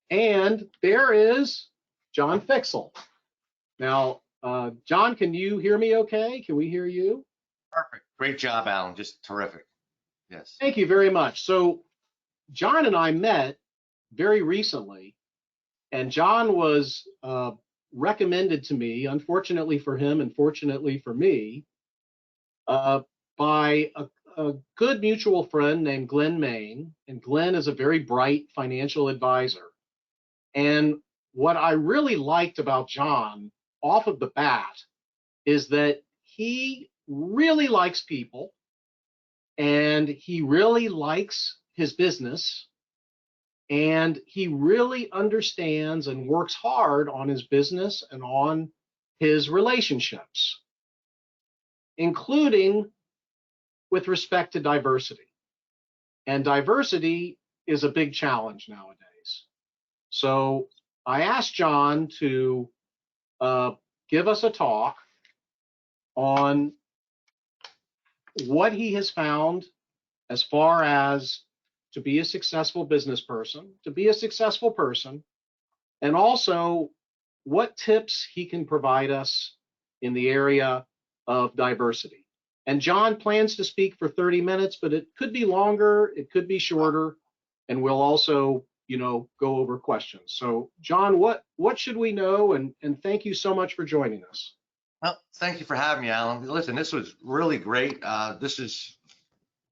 And there is John Fixl. Now, John, can you hear me okay? Can we hear you? Perfect. Great job, Alan. Just terrific. Yes. Thank you very much. So John and I met very recently, and John was recommended to me, unfortunately for him and fortunately for me, by a good mutual friend named Glenn Main. And Glenn is a very bright financial advisor. And what I really liked about John off of the bat is that he really likes people and he really likes his business and he really understands and works hard on his business and on his relationships, including with respect to diversity. And diversity is a big challenge nowadays. So I asked John to give us a talk on what he has found as far as to be a successful business person, to be a successful person, and also what tips he can provide us in the area of diversity. And John plans to speak for 30 minutes, but it could be longer, it could be shorter, and we'll also, go over questions. So John, what should we know? And thank you so much for joining us. Well, thank you for having me, Alan. Listen, this was really great.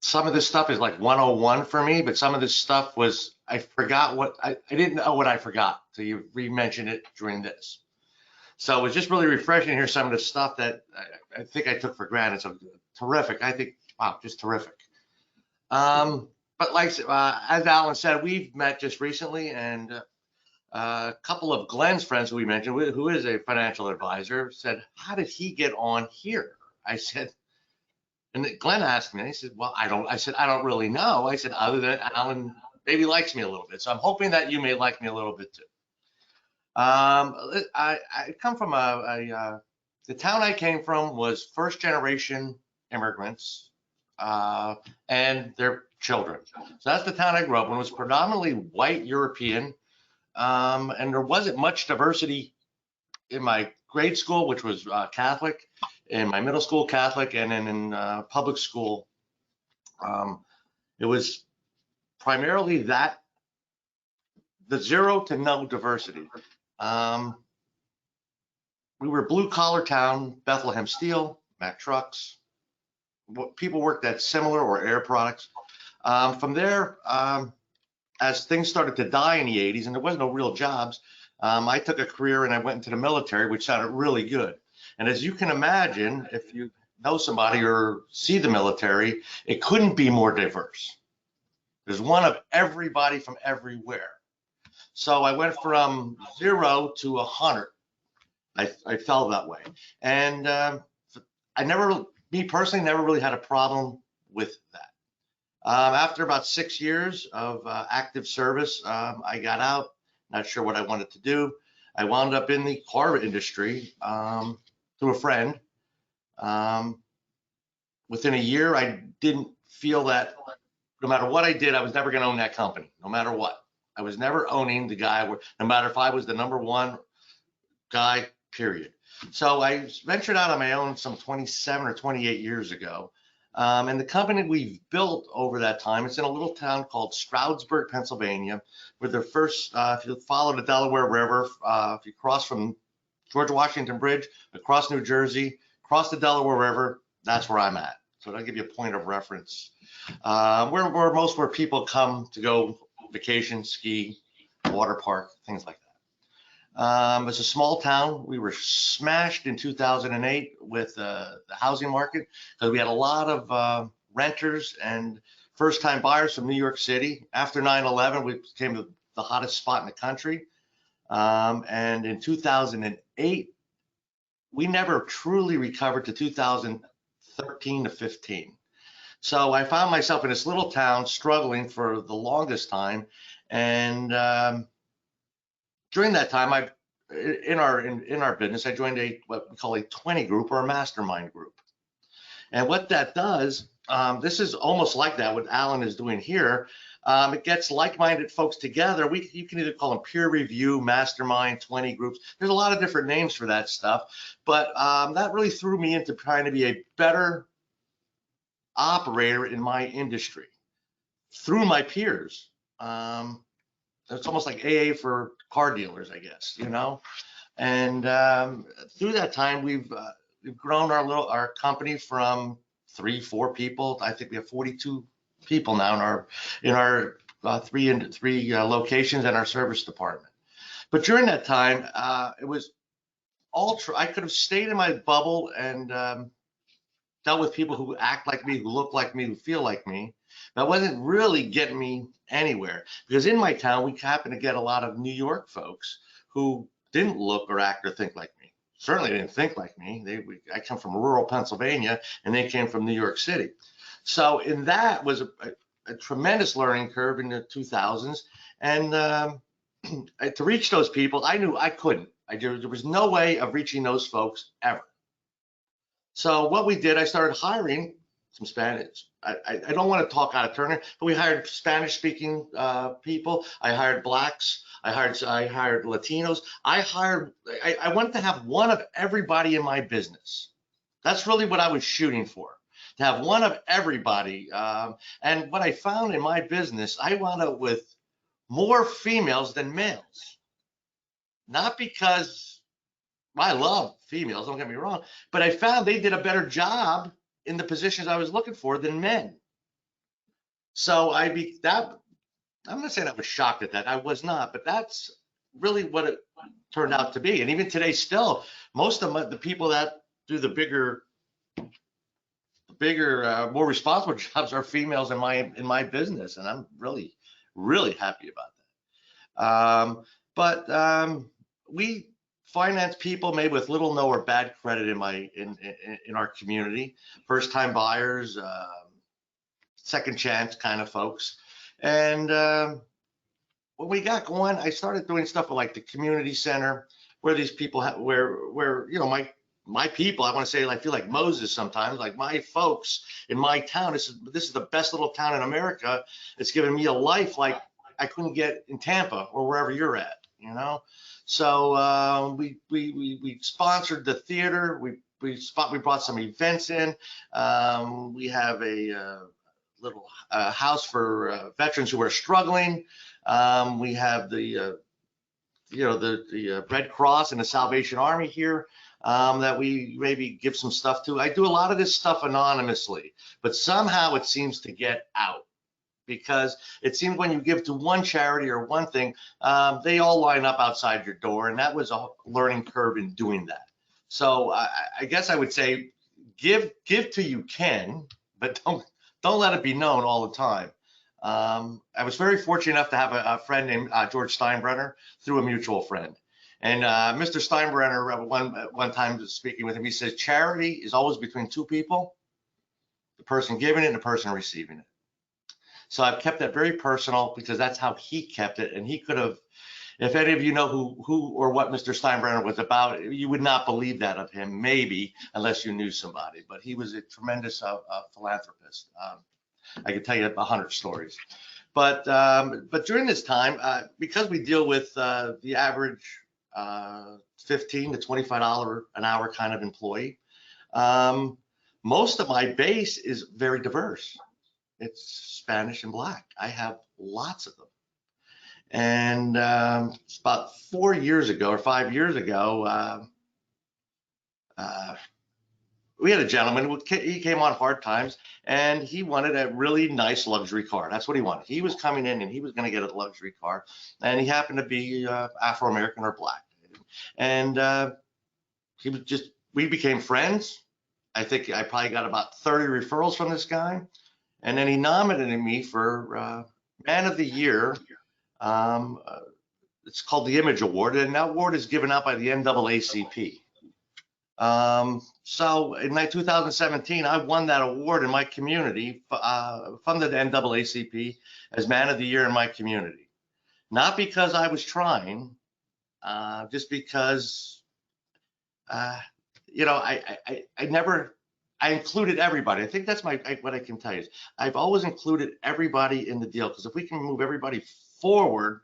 Some of this stuff is like 101 for me, but some of this stuff was, I forgot I didn't know what I forgot. So you re-mentioned it during this. So it was just really refreshing to hear some of the stuff that I think I took for granted. So terrific. I think, wow, just terrific. But like, as Alan said, we've met just recently, and a couple of Glenn's friends who we mentioned, who is a financial advisor, said, how did he get on here? I said, and Glenn asked me, and he said, well, I said, I don't really know. I said, other than Alan maybe likes me a little bit. So I'm hoping that you may like me a little bit too. I come from the town I came from was first generation immigrants and their children. So that's the town I grew up in. It was predominantly white European. And there wasn't much diversity in my grade school, which was Catholic, in my middle school Catholic, and then in public school. It was primarily the 0 to no diversity. We were a blue collar town, Bethlehem Steel, Mack Trucks. People worked at Similar or Air Products. From there, as things started to die in the 80s and there was no real jobs, I took a career and I went into the military, which sounded really good. And as you can imagine, if you know somebody or see the military, it couldn't be more diverse. There's one of everybody from everywhere. So I went from 0 to 100. I felt that way. And me personally, never really had a problem with that. After about 6 years of active service, I got out, not sure what I wanted to do. I wound up in the car industry through a friend. Within a year, I didn't feel that no matter what I did, I was never going to own that company, no matter what. I was never owning the guy, no matter if I was the #1 guy, period. So I ventured out on my own some 27 or 28 years ago. And the company we've built over that time, it's in a little town called Stroudsburg, Pennsylvania, where the first, if you follow the Delaware River, if you cross from George Washington Bridge, across New Jersey, cross the Delaware River, that's where I'm at. So that'll give you a point of reference. Where people come to go vacation, ski, water park, things like that. It's a small town. We were smashed in 2008 with the housing market because we had a lot of renters and first-time buyers from New York City. After 9/11, we became the hottest spot in the country. And in 2008, we never truly recovered to 2013 to 15. So I found myself in this little town struggling for the longest time. And during that time, in our business, I joined what we call a 20 group or a mastermind group. And what that does, this is almost like that, what Alan is doing here. It gets like-minded folks together. You can either call them peer review, mastermind, 20 groups. There's a lot of different names for that stuff, but that really threw me into trying to be a better operator in my industry through my peers. It's almost like AA for car dealers, I guess, you know. And through that time, we've grown our company from 3-4 people. I think we have 42 people now in our three locations and our service department. But during that time, it was I could have stayed in my bubble and dealt with people who act like me, who look like me, who feel like me. That wasn't really getting me anywhere, because in my town, we happen to get a lot of New York folks who didn't look or act or think like me. Certainly didn't think like me. I come from rural Pennsylvania, and they came from New York City. So in that was a tremendous learning curve in the 2000s. And to reach those people, I knew I couldn't. There was no way of reaching those folks ever. So what we did, I started hiring some Spanish. I don't want to talk out of turn, but we hired Spanish-speaking people. I hired blacks. I hired Latinos. I wanted to have one of everybody in my business. That's really what I was shooting for, to have one of everybody. And what I found in my business, I wound up with more females than males. Not because I love females, don't get me wrong, but I found they did a better job in the positions I was looking for than men. So I'm not saying I was shocked at that. I was not, but that's really what it turned out to be. And even today, still, most of the people that do the bigger, more responsible jobs are females in my business, and I'm really, really happy about that. We finance people maybe with little, no, or bad credit in our community. First time buyers, second chance kind of folks. And when we got going, I started doing stuff like the community center, where these people where you know, my people, I want to say, I feel like Moses sometimes, like my folks in my town. This is the best little town in America. It's given me a life like I couldn't get in Tampa or wherever you're at, you know. So we sponsored the theater. We brought some events in. We have a little house for veterans who are struggling. We have the Red Cross and the Salvation Army here that we maybe give some stuff to. I do a lot of this stuff anonymously, but somehow it seems to get out, because it seems when you give to one charity or one thing, they all line up outside your door, and that was a learning curve in doing that. So I guess I would say give till you can, but don't let it be known all the time. I was very fortunate enough to have a friend named George Steinbrenner through a mutual friend. And Mr. Steinbrenner, one time speaking with him, he says, charity is always between two people, the person giving it and the person receiving it. So I've kept that very personal, because that's how he kept it. And he could have, if any of you know who or what Mr. Steinbrenner was about, you would not believe that of him, maybe, unless you knew somebody. But he was a tremendous philanthropist. I could tell you 100 stories. But during this time, because we deal with the average $15 to $25 an hour kind of employee, most of my base is very diverse. It's Spanish and black. I have lots of them. And it's about 4 years ago or 5 years ago, we had a gentleman, he came on hard times, and he wanted a really nice luxury car. That's what he wanted. He was coming in and he was going to get a luxury car, and he happened to be Afro-American or black. And we became friends. I think I probably got about 30 referrals from this guy. And then he nominated me for Man of the Year. It's called the Image Award, and that award is given out by the NAACP. So in 2017, I won that award in my community from the NAACP as Man of the Year in my community. Not because I was trying, just because, you know, I never I included everybody. I think that's what I can tell you is I've always included everybody in the deal, because if we can move everybody forward,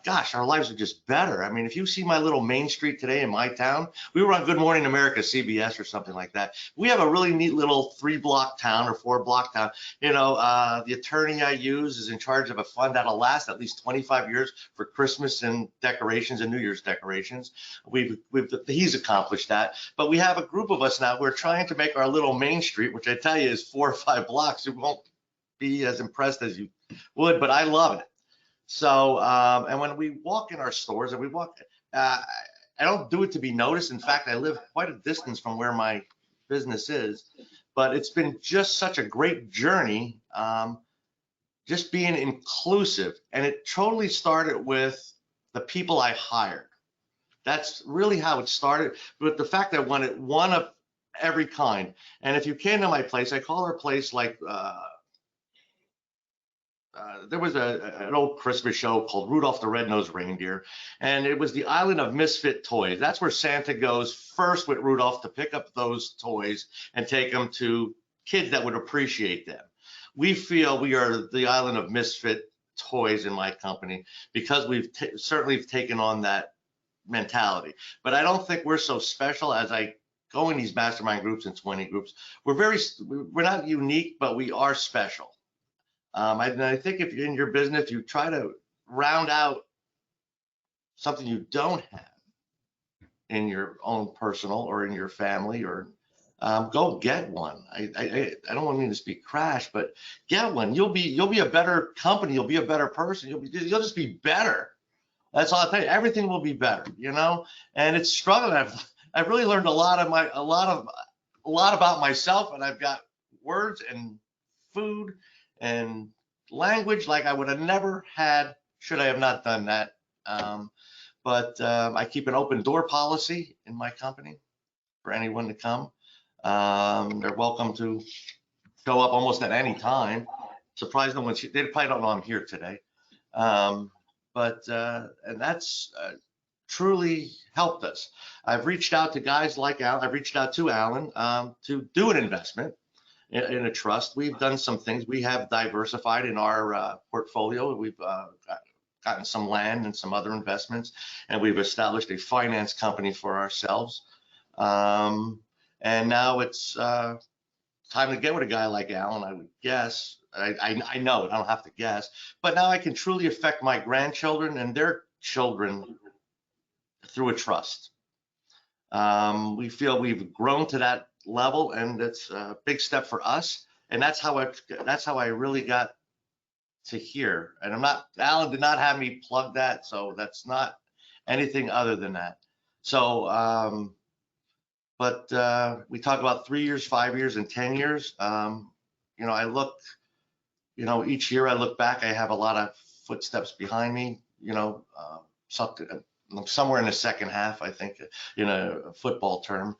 gosh, our lives are just better. I mean, if you see my little Main Street today in my town, we were on Good Morning America, CBS or something like that. We have a really neat little 3-block town or 4-block town. The attorney I use is in charge of a fund that'll last at least 25 years for Christmas and decorations and New Year's decorations. He's accomplished that. But we have a group of us now. We're trying to make our little Main Street, which I tell you is 4 or 5 blocks. You won't be as impressed as you would, but I love it. So, and when we walk in our stores and I don't do it to be noticed. In fact, I live quite a distance from where my business is, but it's been just such a great journey, just being inclusive. And it totally started with the people I hired. That's really how it started. But the fact that I wanted one of every kind. And if you came to my place, I call our place like, there was an old Christmas show called Rudolph the Red-Nosed Reindeer, and it was the island of misfit toys. That's where Santa goes first with Rudolph to pick up those toys and take them to kids that would appreciate them. We feel we are the island of misfit toys in my company because we've certainly taken on that mentality. But I don't think we're so special as I go in these mastermind groups and 20 groups. We're not unique, but we are special. I think if you're in your business, you try to round out something you don't have in your own personal or in your family, or go get one. I don't want to speak crash, but get one. You'll be a better company. You'll be a better person. You'll just be better. That's all I tell you. Everything will be better, And it's struggling. I've really learned a lot about myself, and I've got words and food and language like I would have never had should I have not done that. But I keep an open door policy in my company for anyone to come. They're welcome to show up almost at any time. Surprised no one's here. They probably don't know I'm here today. And that's truly helped us. I've reached out to guys like Alan. I've reached out to Alan to do an investment in a trust. We've done some things. We have diversified in our portfolio. We've gotten some land and some other investments, and we've established a finance company for ourselves. And now it's time to get with a guy like Alan, I would guess. I know it, I don't have to guess, but now I can truly affect my grandchildren and their children through a trust. We feel we've grown to that level, and it's a big step for us. And that's how I really got to here. And Alan did not have me plug that, so that's not anything other than that. So, but we talk about 3 years, 5 years, and 10 years. I look, each year I look back, I have a lot of footsteps behind me, somewhere in the second half, I think, in a football term.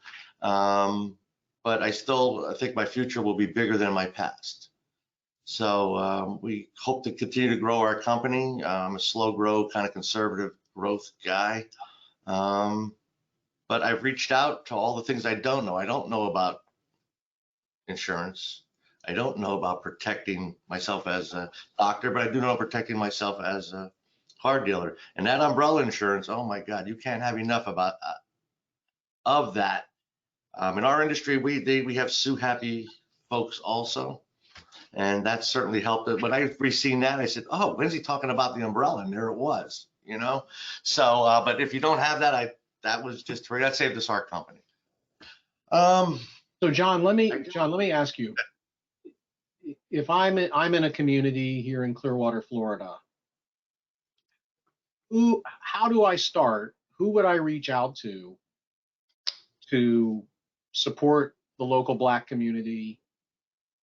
But I think my future will be bigger than my past. So we hope to continue to grow our company. I'm a slow grow, kind of conservative growth guy. But I've reached out to all the things I don't know. I don't know about insurance. I don't know about protecting myself as a doctor, but I do know protecting myself as a car dealer. And that umbrella insurance, oh my God, you can't have enough of that. In our industry, we have sue happy folks also, and that certainly helped. When I seen that, I said, "Oh, when's he talking about the umbrella?" And there it was, So, but if you don't have that, that was just that saved us our company. So John, let me ask you: if I'm in a community here in Clearwater, Florida, how do I start? Who would I reach out to support the local Black community,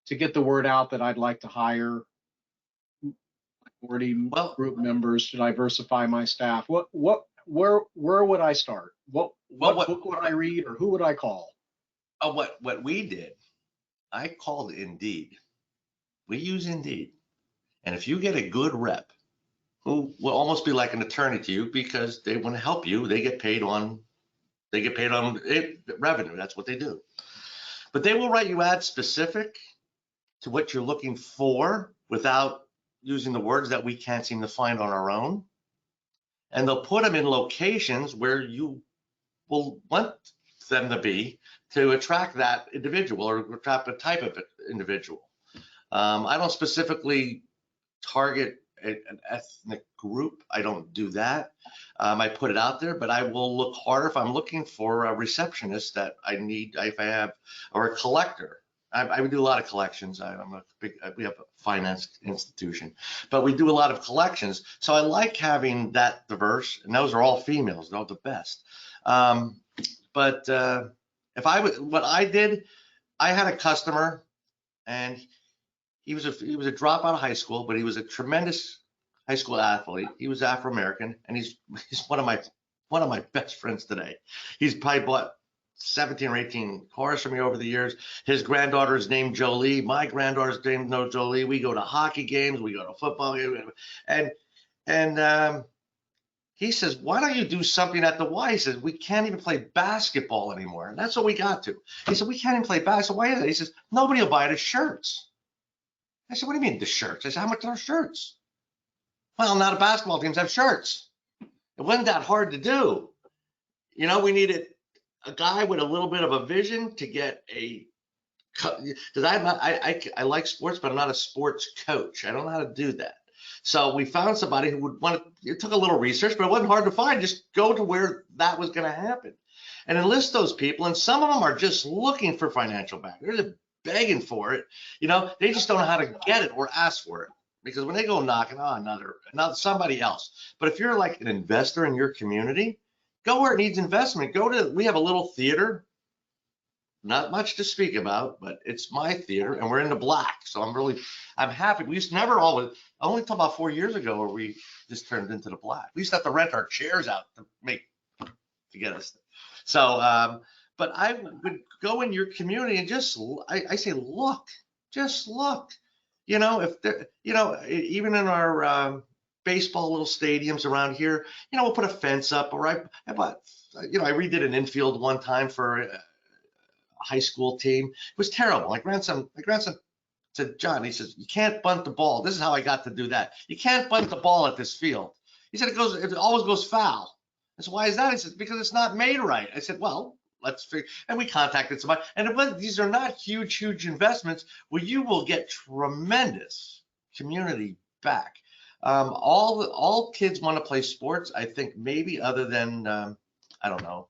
to get the word out that I'd like to hire minority group members to diversify my staff? Where would I start? What book would I read, or who would I call? What we did, I called Indeed. We use Indeed, and if you get a good rep who will almost be like an attorney to you because they want to help you, they get paid on revenue. That's what they do. But they will write you ads specific to what you're looking for without using the words that we can't seem to find on our own. And they'll put them in locations where you will want them to be to attract that individual or attract a type of individual. I don't specifically target an ethnic group. I don't do that. I put it out there, but I will look harder if I'm looking for a receptionist that I need, if I have, or a collector. I would do a lot of collections. We have a finance institution, but we do a lot of collections. So I like having that diverse, and those are all females. They're all the best. But what I did, I had a customer, and he was a dropout of high school, but he was a tremendous high school athlete. He was Afro-American, and he's one of my best friends today. He's probably bought 17 or 18 cars from me over the years. His granddaughter is named Jolie. My granddaughter's named Jolie. We go to hockey games. We go to football games. And he says, why don't you do something at the Y? He says, we can't even play basketball anymore. And that's what we got to. He said, we can't even play basketball. Why is that? He says, nobody will buy the shirts. I said, what do you mean the shirts? I said, how much are shirts? Well, not a basketball teams have shirts. It wasn't that hard to do. You know, we needed a guy with a little bit of a vision to get because I like sports, but I'm not a sports coach. I don't know how to do that. So we found somebody who would want to, it took a little research, but it wasn't hard to find. Just go to where that was going to happen and enlist those people. And some of them are just looking for financial back. They're just begging for it. You know, they just don't know how to get it or ask for it. Because when they go knocking on another somebody else. But if you're like an investor in your community, go where it needs investment. We have a little theater, not much to speak about, but it's my theater, and we're in the black. So I'm happy. We used to never always, only until about 4 years ago where we just turned into the black. We used to have to rent our chairs out to get us. So, but I would go in your community and I say, just look. You know, even in our baseball little stadiums around here, we'll put a fence up. Or I redid an infield one time for a high school team. It was terrible. My grandson said, John, he says, you can't bunt the ball. This is how I got to do that. You can't bunt the ball at this field. He said, it always goes foul. I said, why is that? He said, because it's not made right. I said, well, let's figure. And we contacted somebody. And these are not huge investments where you will get tremendous community back. All kids want to play sports. I think maybe other than I don't know.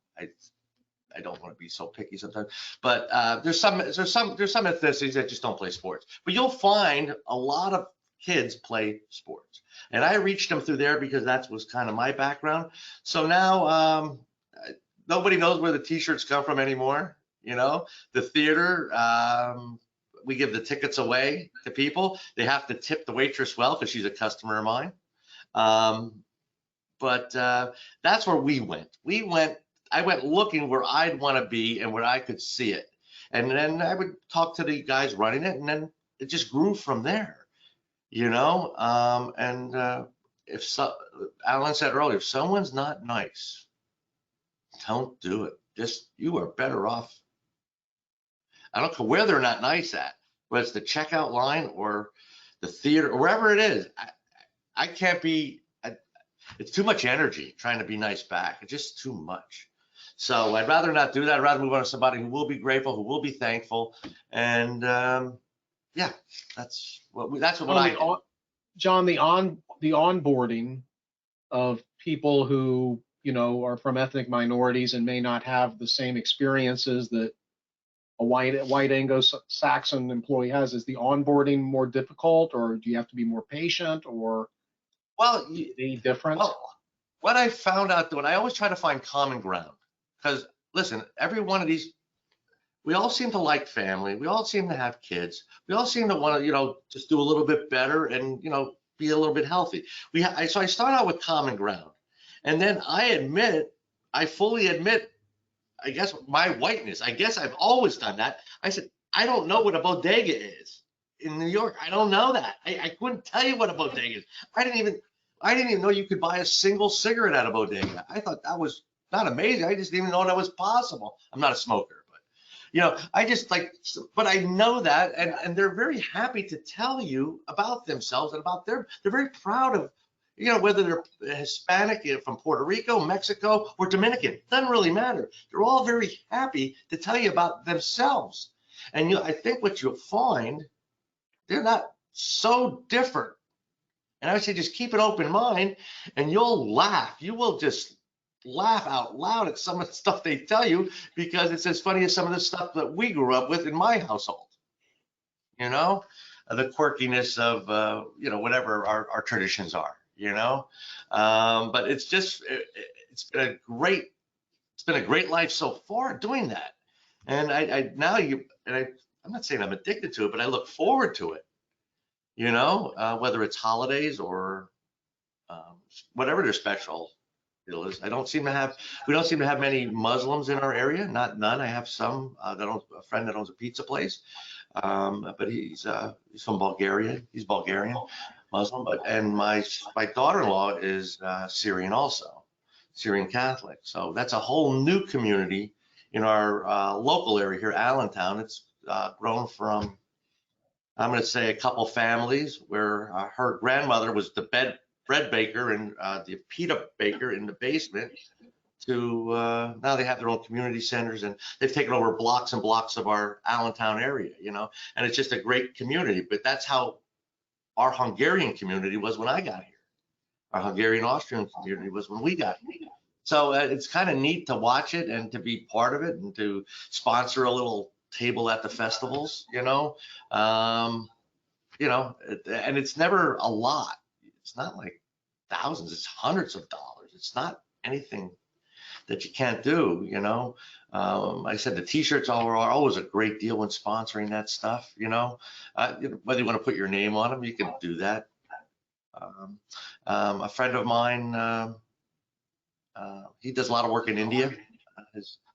I don't want to be so picky sometimes, but there's some ethnicities that just don't play sports. But you'll find a lot of kids play sports, and I reached them through there because that was kind of my background. So now nobody knows where the t-shirts come from anymore. The theater, we give the tickets away to people. They have to tip the waitress well because she's a customer of mine. But that's where we went. I went looking where I'd want to be and where I could see it. And then I would talk to the guys running it, and then it just grew from there, Alan said earlier, if someone's not nice, don't do it. You are better off. I don't care where they're not nice at, whether it's the checkout line or the theater or wherever it is. I can't be, it's too much energy trying to be nice back. It's just too much. So I'd rather not do that. I'd rather move on to somebody who will be grateful, who will be thankful. And yeah, that's what I do. John, the onboarding of people who, are from ethnic minorities and may not have the same experiences that a white Anglo-Saxon employee has, is the onboarding more difficult, or do you have to be more patient, or any different? Well, what I found out, I always try to find common ground, because listen, every one of these, we all seem to like family. We all seem to have kids. We all seem to want to, just do a little bit better and, be a little bit healthy. So I start out with common ground, and then I fully admit, I guess, my whiteness. I guess I've always done that. I said, I don't know what a bodega is in New York. I don't know that. I couldn't tell you what a bodega is. I didn't even know you could buy a single cigarette at a bodega. I thought that was not amazing. I just didn't even know that was possible. I'm not a smoker, I just like, but I know that, and they're very happy to tell you about themselves and about they're very proud of, whether they're Hispanic from Puerto Rico, Mexico, or Dominican, doesn't really matter. They're all very happy to tell you about themselves. And I think what you'll find, they're not so different. And I would say just keep an open mind and you'll laugh. You will just laugh out loud at some of the stuff they tell you because it's as funny as some of the stuff that we grew up with in my household. The quirkiness of, whatever our traditions are, but it's just, it's been a great life so far doing that. And I'm not saying I'm addicted to it, but I look forward to it. Whether it's holidays or whatever their special deal is. We don't seem to have many Muslims in our area. None. I have some a friend that owns a pizza place, but he's from Bulgaria. He's Bulgarian Muslim, and my daughter-in-law is Syrian also, Syrian Catholic. So that's a whole new community in our local area here, Allentown. It's grown from, I'm going to say, a couple families where her grandmother was the bread baker and the pita baker in the basement to now they have their own community centers and they've taken over blocks and blocks of our Allentown area, and it's just a great community. But that's how our Hungarian community was when I got here. Our Hungarian Austrian community was when we got here. So it's kind of neat to watch it and to be part of it and to sponsor a little table at the festivals, and it's never a lot. It's not like thousands, it's hundreds of dollars. It's not anything that you can't do, I said the t-shirts are always a great deal when sponsoring that stuff, whether you want to put your name on them, you can do that. A friend of mine, he does a lot of work in India.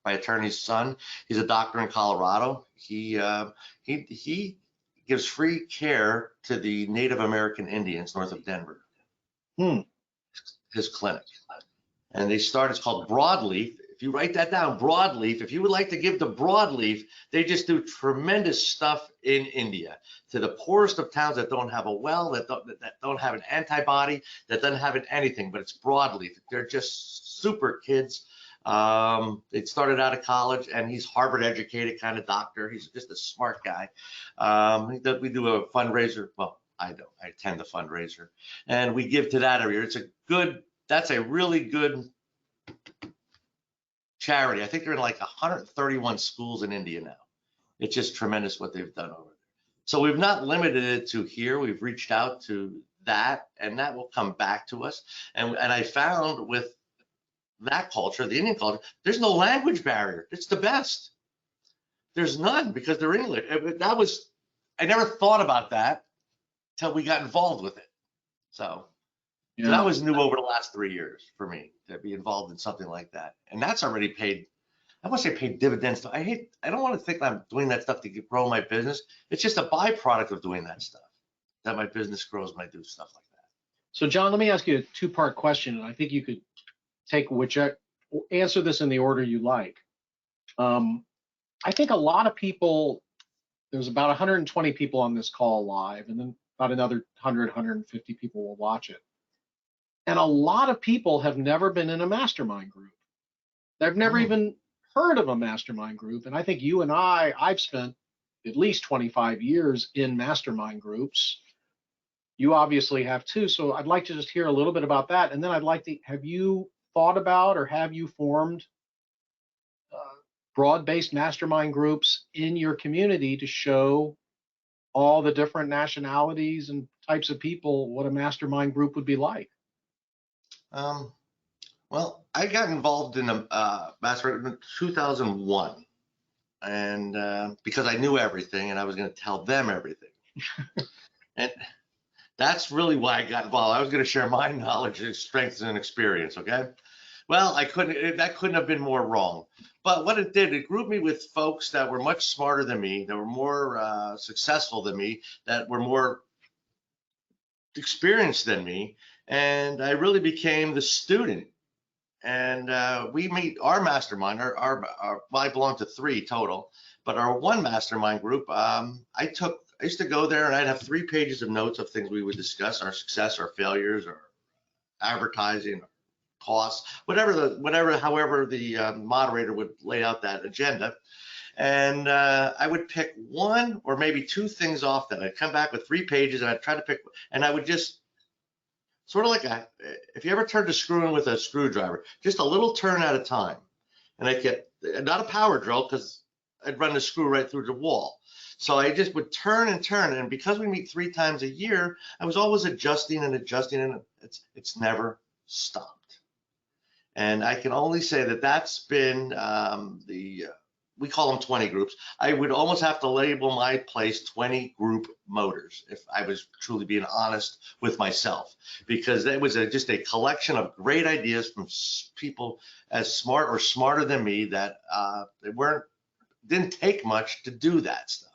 My attorney's son, he's a doctor in Colorado. He gives free care to the Native American Indians north of Denver. His clinic. And it's called Broadleaf. If you write that down, Broadleaf, if you would like to give to Broadleaf, they just do tremendous stuff in India to the poorest of towns that don't have a well, that don't have an antibody, that doesn't have anything, but it's Broadleaf. They're just super kids. They started out of college and he's Harvard educated kind of doctor. He's just a smart guy. We do a fundraiser. Well, I don't, I attend the fundraiser and we give to that every year. That's a really good charity. I think they're in like 131 schools in India now. It's just tremendous what they've done over there. So we've not limited it to here. We've reached out to that and that will come back to us. And I found with that culture, the Indian culture, there's no language barrier. It's the best. There's none because they're English. I never thought about that until we got involved with it. So that was new over the last 3 years for me to be involved in something like that. And that's already paid, I want to say paid dividends. I don't want to think I'm doing that stuff to grow my business. It's just a byproduct of doing that stuff, that my business grows when I do stuff like that. So John, let me ask you a two-part question. And I think you could answer this in the order you like. I think a lot of people, there's about 120 people on this call live, and then about another 100, 150 people will watch it. And a lot of people have never been in a mastermind group. They've never even heard of a mastermind group. And I think you and I've spent at least 25 years in mastermind groups. You obviously have too. So I'd like to just hear a little bit about that. And then I'd like to, have you thought about or have you formed broad-based mastermind groups in your community to show all the different nationalities and types of people what a mastermind group would be like? Well, I got involved in a mastermind in 2001, and because I knew everything and I was going to tell them everything. And that's really why I got involved. I was going to share my knowledge, strengths, and experience. Okay. Well, that couldn't have been more wrong. But what it did, it grouped me with folks that were much smarter than me, that were more successful than me, that were more experienced than me. And I really became the student. and we meet our mastermind. Well, I belong to 3 total, but our one mastermind group, I used to go there and I'd have 3 pages of notes of things we would discuss, our success, our failures, our advertising, costs, however the moderator would lay out that agenda. And I would pick 1 or maybe 2 things off that. I'd come back with 3 pages and I'd try to pick, and I would just sort of like if you ever turned a screw in with a screwdriver, just a little turn at a time. And I'd get, not a power drill because I'd run the screw right through the wall. So I just would turn and turn. And because we meet 3 times a year, I was always adjusting and adjusting, and it's never stopped. And I can only say that that's been we call them 20 groups. I would almost have to label my place 20 group motors if I was truly being honest with myself, because it was just a collection of great ideas from people as smart or smarter than me that didn't take much to do that stuff.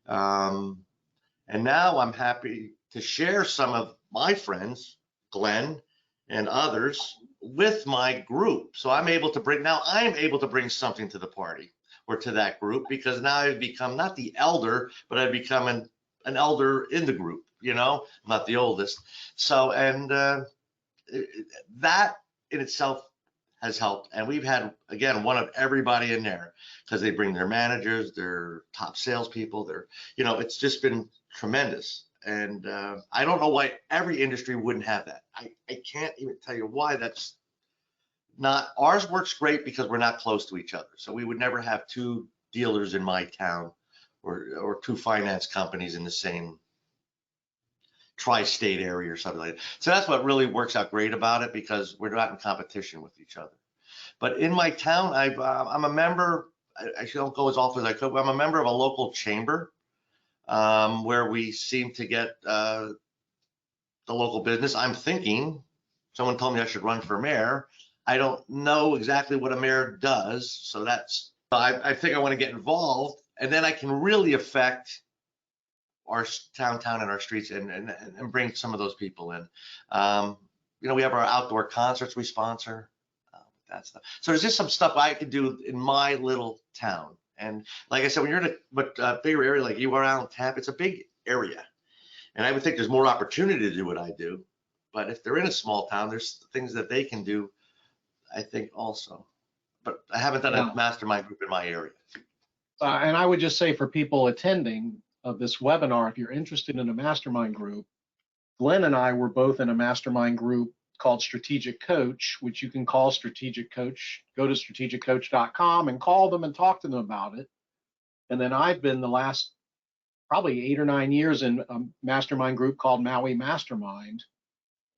And now I'm happy to share some of my friends, Glenn and others, with my group. So I'm able to bring something to the party or to that group, because now I've become not the elder, but I've become an elder in the group, I'm not the oldest. So, and that in itself has helped. And we've had, again, one of everybody in there, because they bring their managers, their top salespeople, it's just been tremendous. And I don't know why every industry wouldn't have that. I can't even tell you why that's not. Ours works great because we're not close to each other. So we would never have 2 dealers in my town or 2 finance companies in the same tri-state area or something like that. So that's what really works out great about it, because we're not in competition with each other. But in my town, I'm a member. I don't go as often as I could, but I'm a member of a local chamber where we seem to get the local business. I'm thinking, someone told me I should run for mayor. I don't know exactly what a mayor does, so I think I want to get involved, and then I can really affect our town and our streets and bring some of those people in. We have our outdoor concerts we sponsor, that stuff. So there's just some stuff I could do in my little town. And like I said, when you're in a bigger area like you are out in Tampa, it's a big area. And I would think there's more opportunity to do what I do. But if they're in a small town, there's things that they can do, I think, also. But I haven't done a mastermind group in my area. And I would just say for people attending of this webinar, if you're interested in a mastermind group, Glenn and I were both in a mastermind group called Strategic Coach, which you can call Strategic Coach. Go to strategiccoach.com and call them and talk to them about it. And then I've been the last probably 8 or 9 years in a mastermind group called Maui Mastermind,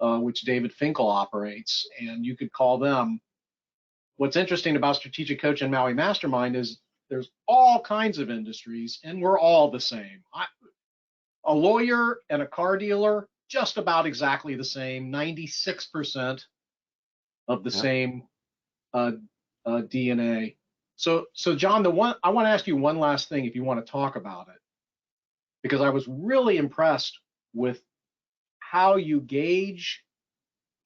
which David Fixl operates, and you could call them. What's interesting about Strategic Coach and Maui Mastermind is there's all kinds of industries, and we're all the same. A lawyer and a car dealer, just about exactly the same, 96% of the same DNA. So John, I want to ask you one last thing if you want to talk about it, because I was really impressed with how you gauge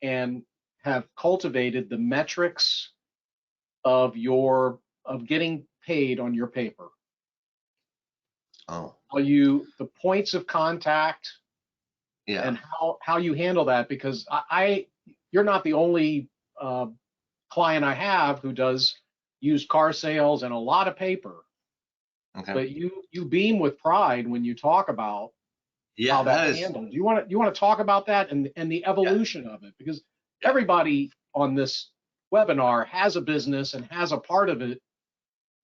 and have cultivated the metrics of getting paid on your paper. Oh. The points of contact, and how you handle that, because you're not the only client I have who does used car sales and a lot of paper. Okay. But you beam with pride when you talk about how that's handled. You want to talk about that and the evolution of it, because everybody on this webinar has a business and has a part of it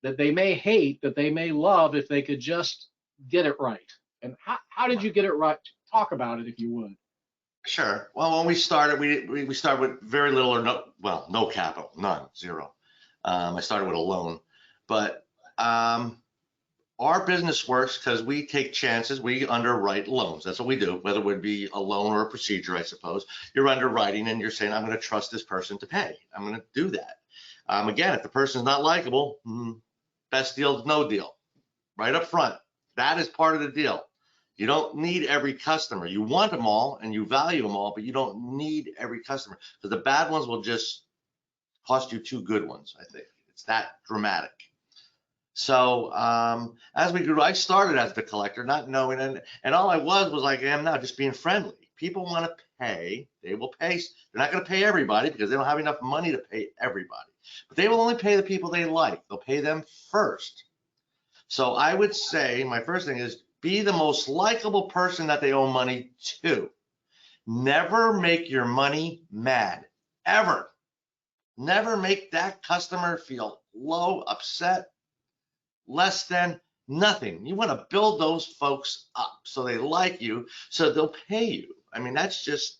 that they may hate, that they may love if they could just get it right. And how did you get it right? Talk about it if you would. Sure. Well, when we started, we started with very little or no capital, none, zero. I started with a loan, but our business works because we take chances. We underwrite loans. That's what we do, whether it would be a loan or a procedure, I suppose. You're underwriting and you're saying, I'm going to trust this person to pay. I'm going to do that. Again, if the person's not likable, best deal is no deal, right up front. That is part of the deal. You don't need every customer. You want them all and you value them all, but you don't need every customer, because the bad ones will just cost you 2 good ones, I think. It's that dramatic. So as we grew, I started as the collector, not knowing, and all I was like I am now, just being friendly. People want to pay, they will pay. They're not going to pay everybody because they don't have enough money to pay everybody. But they will only pay the people they like. They'll pay them first. So I would say my first thing is be the most likable person that they owe money to. Never make your money mad, ever. Never make that customer feel low, upset, less than, nothing. You want to build those folks up so they like you, so they'll pay you. I mean, that's just,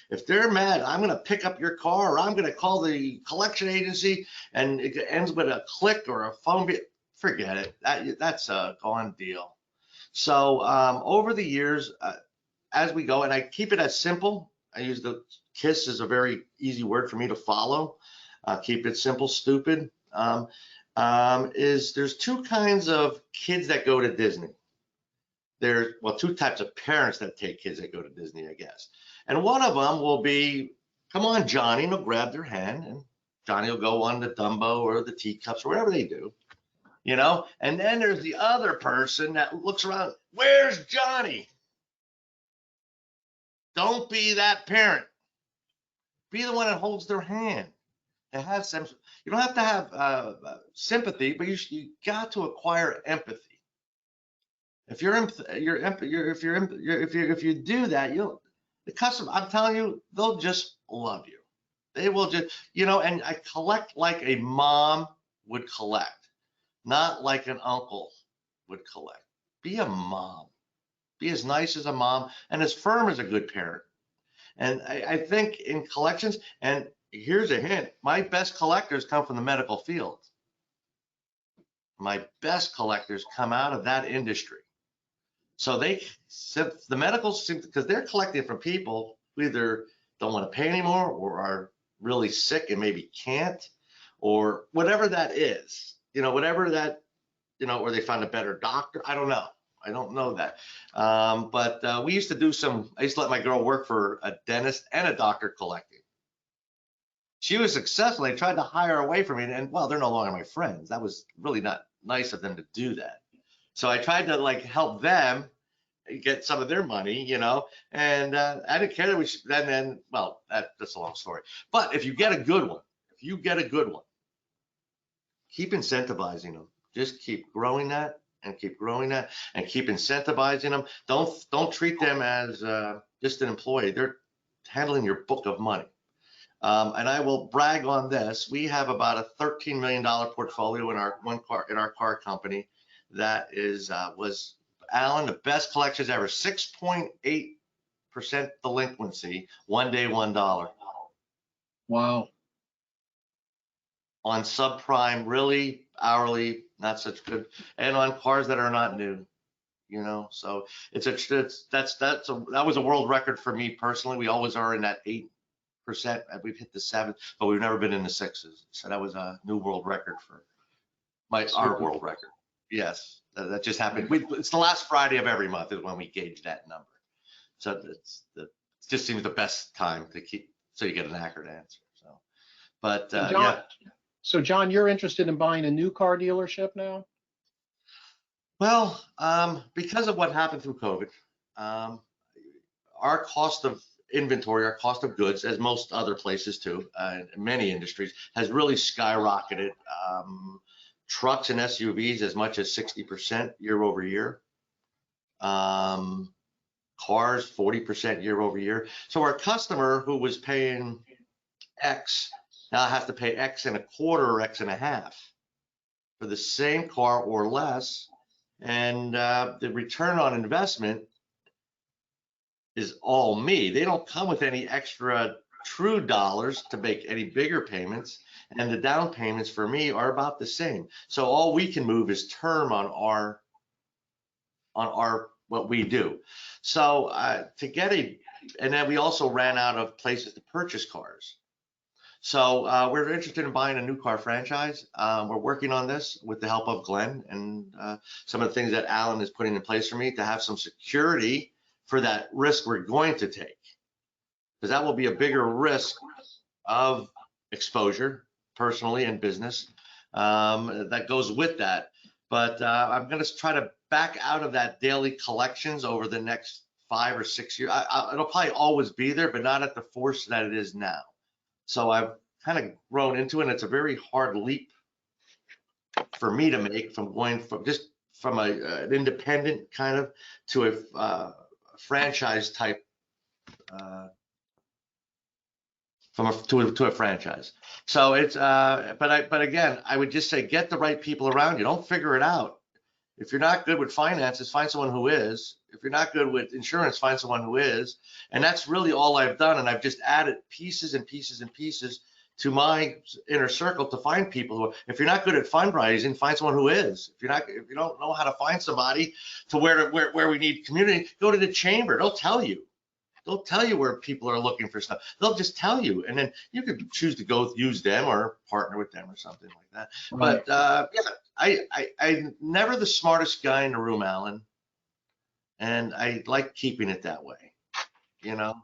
if they're mad, I'm going to pick up your car, or I'm going to call the collection agency, and it ends with a click or a phone bill. Forget it. That's a gone deal. So over the years, as we go, and I keep it as simple. I use the KISS as a very easy word for me to follow. Keep it simple, stupid. There's 2 kinds of kids that go to Disney. There's, well, 2 types of parents that take kids that go to Disney, I guess. And one of them will be, come on, Johnny, and they'll grab their hand, and Johnny will go on the Dumbo or the teacups or whatever they do, you know? And then there's the other person that looks around, where's Johnny? Don't be that parent. Be the one that holds their hand. It has some, you don't have to have sympathy, but you got to acquire empathy. If you do that, the customer, I'm telling you, they'll just love you. They will just, you know, and I collect like a mom would collect, not like an uncle would collect. Be a mom. Be as nice as a mom and as firm as a good parent. And I think in collections, and here's a hint, my best collectors come from the medical field. My best collectors come out of that industry. So the medicals, because they're collecting from people who either don't want to pay anymore or are really sick and maybe can't, or whatever that is, you know, whatever that, you know, or they found a better doctor. I don't know. I don't know that. But we used to do I used to let my girl work for a dentist and a doctor collecting. She was successful. They tried to hire away from me, and well, they're no longer my friends. That was really not nice of them to do that. So I tried to like help them get some of their money, you know, and I didn't care that we should, then, well, that's a long story. But if you get a good one, keep incentivizing them. Just keep growing that and keep growing that and keep incentivizing them. Don't treat them as just an employee. They're handling your book of money. And I will brag on this. We have about a $13 million portfolio in our car company that was, Alan, the best collections ever. 6.8% delinquency, one day, $1. Wow. On subprime, really hourly, not such good, and on cars that are not new, you know. So that was a world record for me personally. We always are in that 8%. We've hit the 7, but we've never been in the 6s. So that was a new world record for our world record. Yes, that just happened. It's the last Friday of every month is when we gauge that number. So it just seems the best time to keep, so you get an accurate answer. So, but John, yeah. So John, you're interested in buying a new car dealership now? Well, because of what happened through COVID, our cost of inventory, our cost of goods, as most other places too, in many industries, has really skyrocketed. Trucks and SUVs as much as 60% year over year. Cars 40% year over year. So our customer who was paying X now has to pay X and a quarter or X and a half for the same car or less. And the return on investment is all me. They don't come with any extra true dollars to make any bigger payments, and the down payments for me are about the same. So all we can move is term on our what we do. So to get and then we also ran out of places to purchase cars. So we're interested in buying a new car franchise. We're working on this with the help of Glenn and some of the things that Alan is putting in place for me to have some security for that risk we're going to take. Because that will be a bigger risk of exposure personally and business. That goes with that. But I'm going to try to back out of that daily collections over the next 5 or 6 years. It'll probably always be there, but not at the force that it is now. So I've kind of grown into it. And it's a very hard leap for me to make from going from an independent kind of to a franchise type, to a franchise. So it's but again, I would just say get the right people around you. Don't figure it out. If you're not good with finances, find someone who is. If you're not good with insurance, find someone who is. And that's really all I've done. And I've just added pieces and pieces and pieces to my inner circle to find people who, if you're not good at fundraising, find someone who is. If you don't know how to find somebody to where we need community, go to the chamber. They'll tell you. They'll tell you where people are looking for stuff. They'll just tell you, and then you could choose to go use them or partner with them or something like that. Right. But yeah, I'm never the smartest guy in the room, Alan, and I like keeping it that way, you know.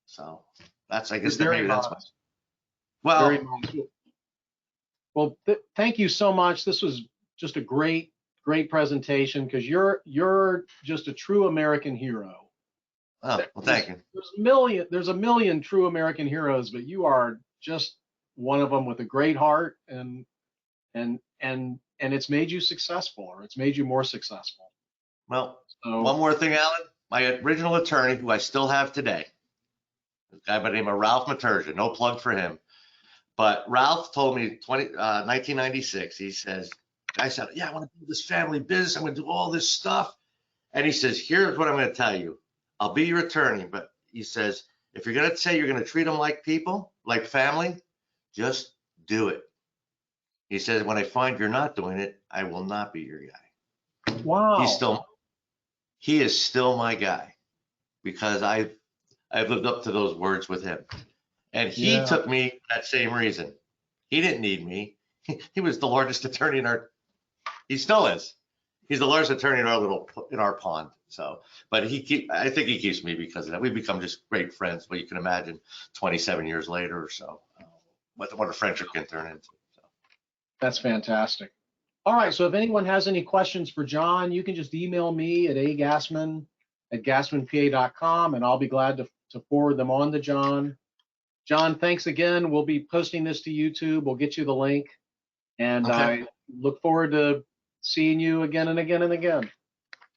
So that's, I guess, maybe that's my. Well, thank you so much. This was just a great presentation, because you're just a true American hero. Oh, well, thank you. There's a million true American heroes, but you are just one of them with a great heart, and it's made you successful, or it's made you more successful. Well, so, one more thing, Alan. My original attorney, who I still have today, a guy by the name of Ralph Materja, no plug for him, but Ralph told me 1996, he says, I said, yeah, I want to do this family business. I'm going to do all this stuff. And he says, here's what I'm going to tell you. I'll be your attorney, but he says, if you're going to say you're going to treat them like people, like family, just do it. He says, when I find you're not doing it, I will not be your guy. Wow. He is still my guy, because I've lived up to those words with him. And he took me for that same reason. He didn't need me. He was the largest attorney he still is. He's the largest attorney in our pond. So, but I think he keeps me because of that. We've become just great friends. But you can imagine 27 years later or so, what a friendship can turn into. So. That's fantastic. All right. So if anyone has any questions for John, you can just email me at agassman@gassmanpa.com, and I'll be glad to forward them on to John. John, thanks again. We'll be posting this to YouTube. We'll get you the link. And okay. I look forward to seeing you again and again and again.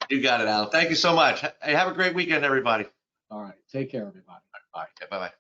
You got it, Al. Thank you so much. Hey, have a great weekend, everybody. All right. Take care, everybody. Bye. Okay, bye-bye.